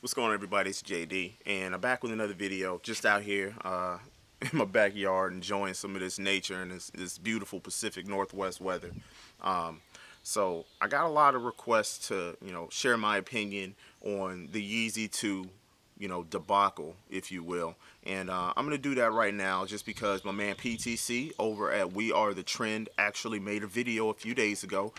What's going on, everybody? It's JD, and I'm back with another video. Just out here in my backyard, enjoying some of this nature and this beautiful Pacific Northwest weather. Um, so I got a lot of requests to share my opinion on the Yeezy 2 debacle, if you will. And I'm going to do that right now just because my man PTC over at We Are the Trend actually made a video a few days ago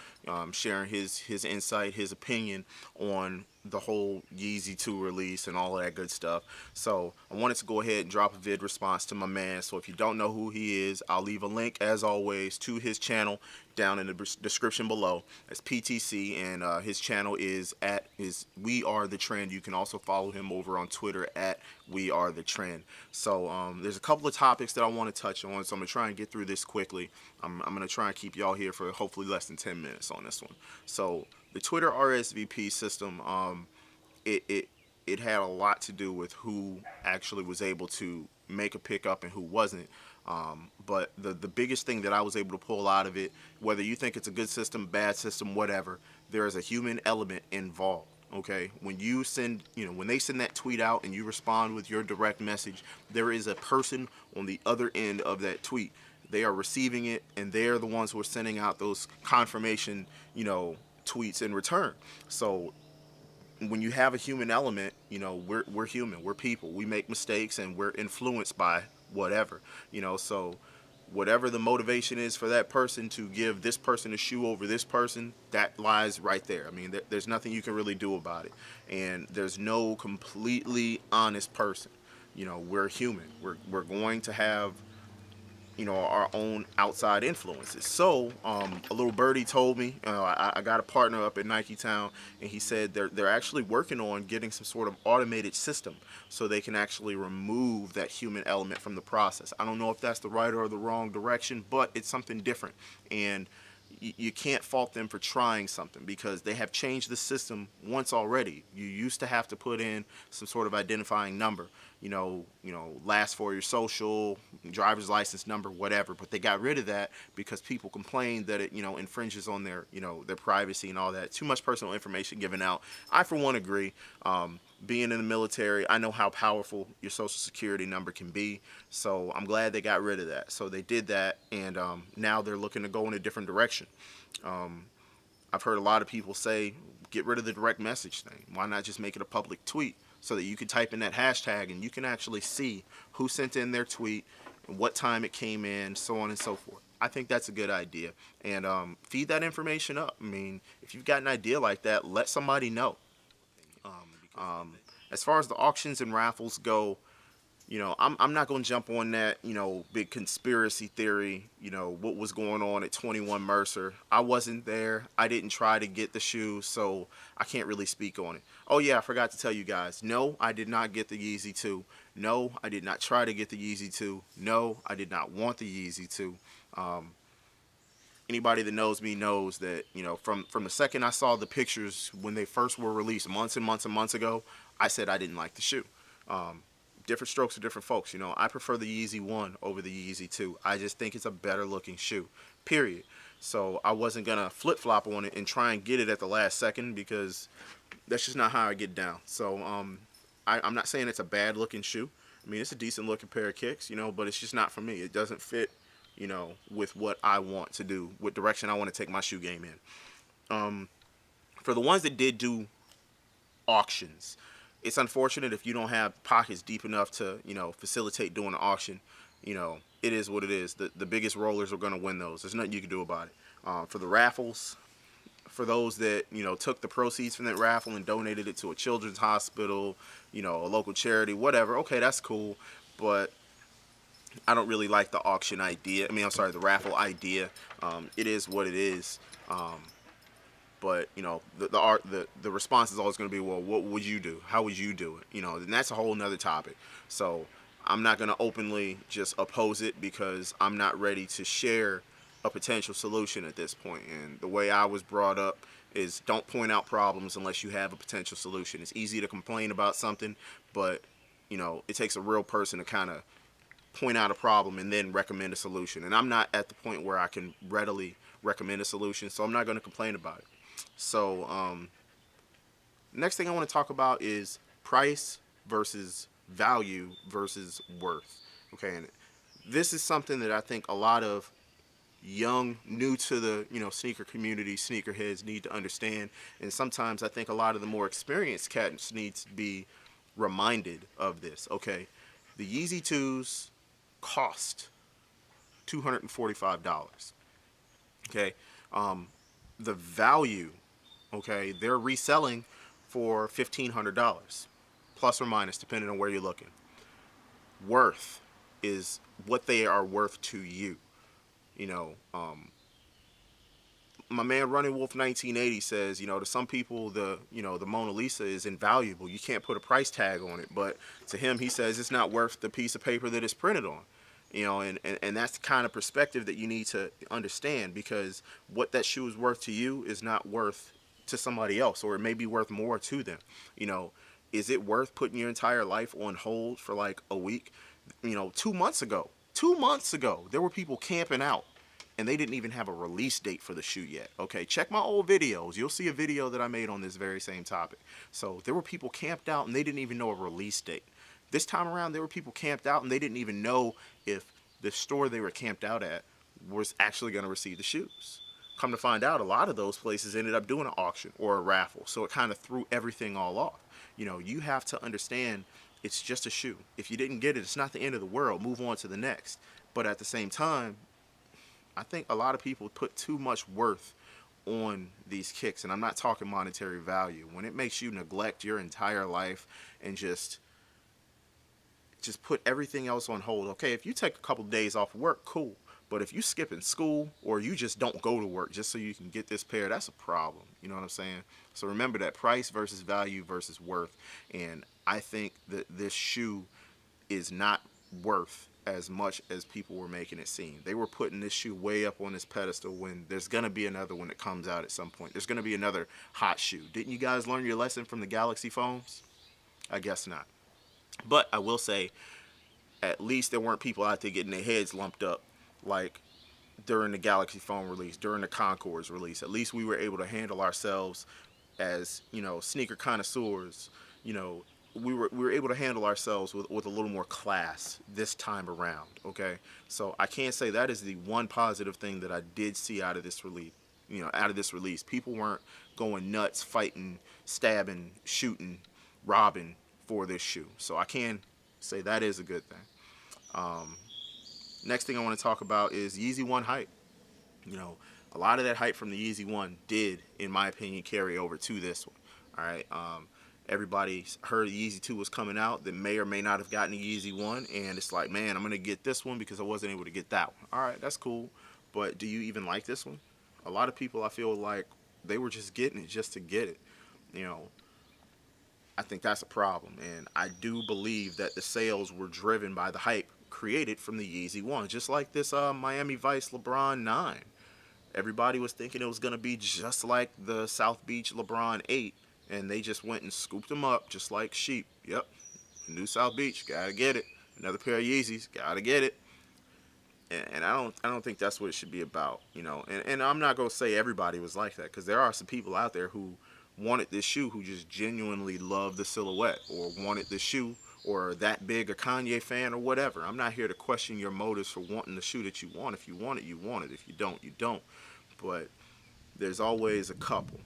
sharing his insight, his opinion on the whole Yeezy 2 release and all of that good stuff. So I wanted to go ahead and drop a vid response to my man. So if you don't know who he is, I'll leave a link as always to his channel down in the description below. It's PTC, and his channel is We Are the Trend. You can also follow him over on Twitter at We Are the Trend. So there's a couple of topics that I want to touch on, so I'm gonna try and get through this quickly. I'm gonna try and keep y'all here for hopefully less than 10 minutes on this one. So the Twitter RSVP system, it had a lot to do with who actually was able to make a pickup and who wasn't. But the biggest thing that I was able to pull out of it, whether you think it's a good system, bad system, whatever, there is a human element involved. Okay, when you send, when they send that tweet out and you respond with your direct message, there is a person on the other end of that tweet. They are receiving it, and they're the ones who are sending out those confirmation, tweets in return. So when you have a human element, we're human, we're people, we make mistakes, and we're influenced by whatever, so whatever the motivation is for that person to give this person a shoe over this person, that lies right there. I mean, there's nothing you can really do about it, and there's no completely honest person. We're human, we're going to have our own outside influences. So a little birdie told me, I got a partner up at Nike Town, and he said they're actually working on getting some sort of automated system so they can actually remove that human element from the process. I don't know if that's the right or the wrong direction, but it's something different, and you can't fault them for trying something because they have changed the system once already. You used to have to put in some sort of identifying number, last for your social, driver's license number, whatever. But they got rid of that because people complained that it, infringes on their privacy and all that. Too much personal information given out. I, for one, agree. Being in the military, I know how powerful your social security number can be. So I'm glad they got rid of that. So they did that, and now they're looking to go in a different direction. I've heard a lot of people say, get rid of the direct message thing. Why not just make it a public tweet so that you can type in that hashtag and you can actually see who sent in their tweet, and what time it came in, so on and so forth. I think that's a good idea. And feed that information up. I mean, if you've got an idea like that, let somebody know. As far as the auctions and raffles go, I'm not going to jump on that, big conspiracy theory, what was going on at 21 Mercer. I wasn't there. I didn't try to get the shoe, so I can't really speak on it. Oh, yeah, I forgot to tell you guys. No, I did not get the Yeezy 2. No, I did not try to get the Yeezy 2. No, I did not want the Yeezy 2. Anybody that knows me knows that, from the second I saw the pictures when they first were released months and months and months ago, I said I didn't like the shoe. Different strokes for different folks. I prefer the Yeezy 1 over the Yeezy 2. I just think it's a better looking shoe, period. So I wasn't going to flip-flop on it and try and get it at the last second because that's just not how I get down. So I'm not saying it's a bad looking shoe. I mean, it's a decent looking pair of kicks, but it's just not for me. It doesn't fit, with what I want to do, what direction I want to take my shoe game in. For the ones that did do auctions, it's unfortunate if you don't have pockets deep enough to, facilitate doing an auction. It is what it is. The biggest rollers are going to win those. There's nothing you can do about it. For the raffles, for those that, took the proceeds from that raffle and donated it to a children's hospital, a local charity, whatever, okay, that's cool. But I don't really like the auction idea. I mean, I'm sorry, the raffle idea. It is what it is. But the response is always going to be, well, what would you do? How would you do it? And that's a whole nother topic. So I'm not going to openly just oppose it because I'm not ready to share a potential solution at this point. And the way I was brought up is don't point out problems unless you have a potential solution. It's easy to complain about something, but it takes a real person to kind of point out a problem and then recommend a solution. And I'm not at the point where I can readily recommend a solution, so I'm not going to complain about it. So next thing I want to talk about is price versus value versus worth. Okay, and this is something that I think a lot of young, new to the sneaker community, sneakerheads need to understand, and sometimes I think a lot of the more experienced cats needs to be reminded of this. Okay, the Yeezy 2s cost $245. Okay, um, the value, okay, they're reselling for $1,500, plus or minus, depending on where you're looking. Worth is what they are worth to you. You know, my man Running Wolf 1980 says, to some people the Mona Lisa is invaluable. You can't put a price tag on it, but to him, he says it's not worth the piece of paper that it's printed on. And that's the kind of perspective that you need to understand, because what that shoe is worth to you is not worth to somebody else, or it may be worth more to them. You know, is it worth putting your entire life on hold for like a week? 2 months ago, there were people camping out and they didn't even have a release date for the shoe yet. Okay, check my old videos. You'll see a video that I made on this very same topic. So there were people camped out and they didn't even know a release date. This time around, there were people camped out and they didn't even know if the store they were camped out at was actually going to receive the shoes. Come to find out, a lot of those places ended up doing an auction or a raffle. So it kind of threw everything all off. You have to understand it's just a shoe. If you didn't get it, it's not the end of the world. Move on to the next. But at the same time, I think a lot of people put too much worth on these kicks, and I'm not talking monetary value. When it makes you neglect your entire life and just put everything else on hold. Okay, if you take a couple days off work, cool. But if you skip in school or you just don't go to work just so you can get this pair, that's a problem. You know what I'm saying? So remember that price versus value versus worth. And I think that this shoe is not worth as much as people were making it seem. They were putting this shoe way up on this pedestal when there's going to be another one that comes out at some point. There's going to be another hot shoe. Didn't you guys learn your lesson from the Galaxy phones? I guess not. But I will say, at least there weren't people out there getting their heads lumped up like during the Galaxy phone release, during the Concords release. At least we were able to handle ourselves as, sneaker connoisseurs. We were able to handle ourselves with a little more class this time around, okay? So I can't say that is the one positive thing that I did see out of this release. People weren't going nuts, fighting, stabbing, shooting, robbing for this shoe. So I can say that is a good thing. Next thing I want to talk about is Yeezy 1 hype. A lot of that hype from the Yeezy 1 did, in my opinion, carry over to this one. All right. Everybody heard Yeezy 2 was coming out that may or may not have gotten a Yeezy 1, and it's like, man, I'm going to get this one because I wasn't able to get that one. All right, that's cool. But do you even like this one? A lot of people, I feel like, they were just getting it just to get it. I think that's a problem, and I do believe that the sales were driven by the hype created from the Yeezy 1, just like this Miami Vice LeBron 9. Everybody was thinking it was going to be just like the South Beach LeBron 8, and they just went and scooped them up just like sheep. Yep, new South Beach, gotta get it. Another pair of Yeezys, gotta get it. And I don't think that's what it should be about, And I'm not gonna say everybody was like that, because there are some people out there who wanted this shoe who just genuinely loved the silhouette, or wanted the shoe, or that big a Kanye fan or whatever. I'm not here to question your motives for wanting the shoe that you want. If you want it, you want it. If you don't, you don't. But there's always a couple.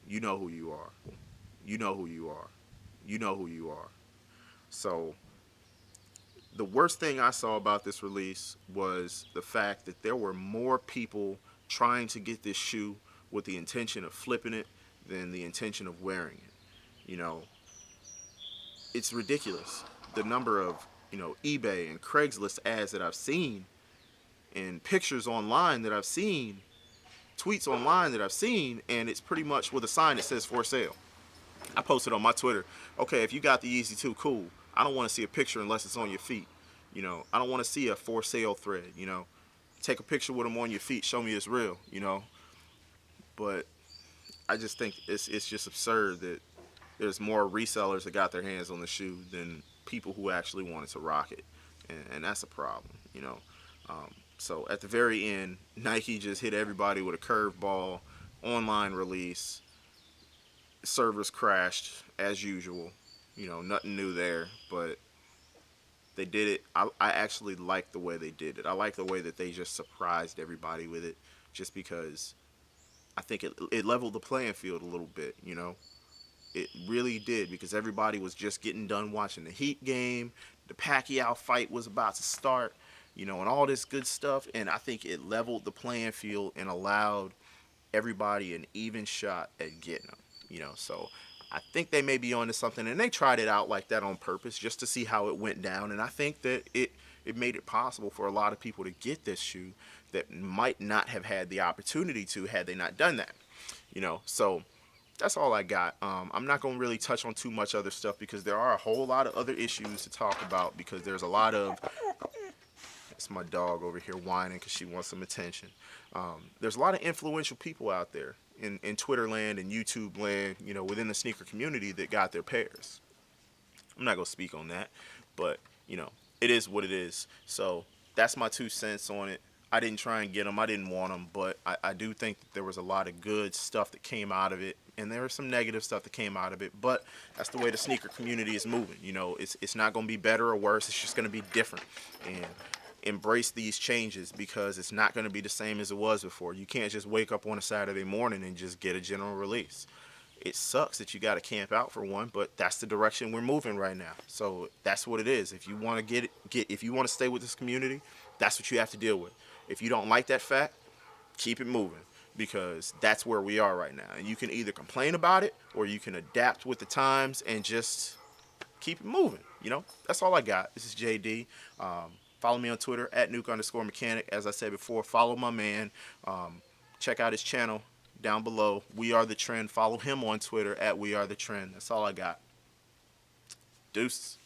You know who you are. You know who you are. You know who you are. So the worst thing I saw about this release was the fact that there were more people trying to get this shoe with the intention of flipping it than the intention of wearing it. It's ridiculous. The number of, eBay and Craigslist ads that I've seen, and pictures online that I've seen, tweets online that I've seen, and it's pretty much with a sign that says for sale. I posted on my Twitter, okay, if you got the Yeezy 2, cool. I don't want to see a picture unless it's on your feet. I don't want to see a for sale thread, Take a picture with them on your feet, show me it's real, But I just think it's just absurd that there's more resellers that got their hands on the shoe than people who actually wanted to rock it. And that's a problem, So at the very end, Nike just hit everybody with a curveball, online release. Servers crashed as usual. You know, nothing new there, but they did it. I actually like the way they did it. I like the way that they just surprised everybody with it, just because I think it leveled the playing field a little bit. You know, it really did, because everybody was just getting done watching the Heat game. The Pacquiao fight was about to start, you know, and all this good stuff. And I think it leveled the playing field and allowed everybody an even shot at getting them. You know, so I think they may be onto something, and they tried it out like that on purpose just to see how it went down. And I think that it made it possible for a lot of people to get this shoe that might not have had the opportunity to had they not done that. You know, so that's all I got. I'm not gonna really touch on too much other stuff because there are a whole lot of other issues to talk about, because there's a lot of, it's my dog over here whining because she wants some attention. There's a lot of influential people out there in Twitter land and YouTube land, you know, within the sneaker community that got their pairs. I'm not gonna speak on that, but you know, it is what it is. So that's my 2 cents on it. I didn't try and get them. I didn't want them, but I do think that there was a lot of good stuff that came out of it, and there was some negative stuff that came out of it. But that's the way the sneaker community is moving. You know, it's not going to be better or worse. It's just going to be different, and embrace these changes, because it's not going to be the same as it was before. You can't just wake up on a Saturday morning and just get a general release. It sucks that you got to camp out for one, but that's the direction we're moving right now. So that's what it is. If you want to if you want to stay with this community, that's what you have to deal with. If you don't like that fact, keep it moving, because that's where we are right now. And you can either complain about it or you can adapt with the times and just keep it moving. You know, that's all I got. This is JD. Follow me on Twitter at nuke_mechanic. As I said before, follow my man. Check out his channel down below. We Are The Trend. Follow him on Twitter at We Are The Trend. That's all I got. Deuces.